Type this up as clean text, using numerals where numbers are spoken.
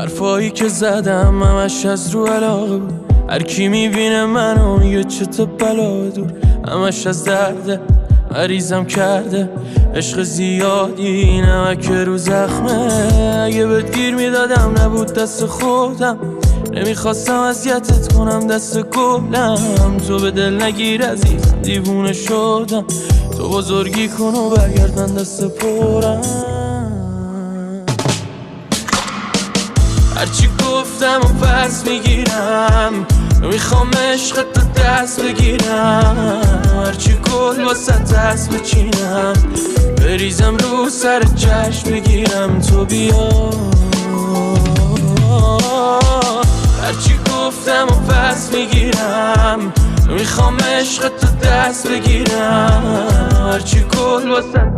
حرفایی که زدم همش از رو علاقه بود. هر کی میبینه منو میگه چه تو بلا دور. همش از درده مریضم کرده عشق زیادی نمک رو زخمه. اگه بهت گیر میدادم نبود دست خودم. نمیخواستم اذیتت کنم دست گلم. تو به دل نگیر عزیزم دیوونه شدم. تو بزرگی کن و برگرد من دست پرم. هرچی گفتم و پس میگیرم. میخوام عشق تو دست بگیرم. هرچی گل واسه دست بچینم. بریزم رو سر چشم بگیرم تو بیا. هرچی گفتم و پس میگیرم. میخوام عشق تو دست بگیرم. هرچی گل واسه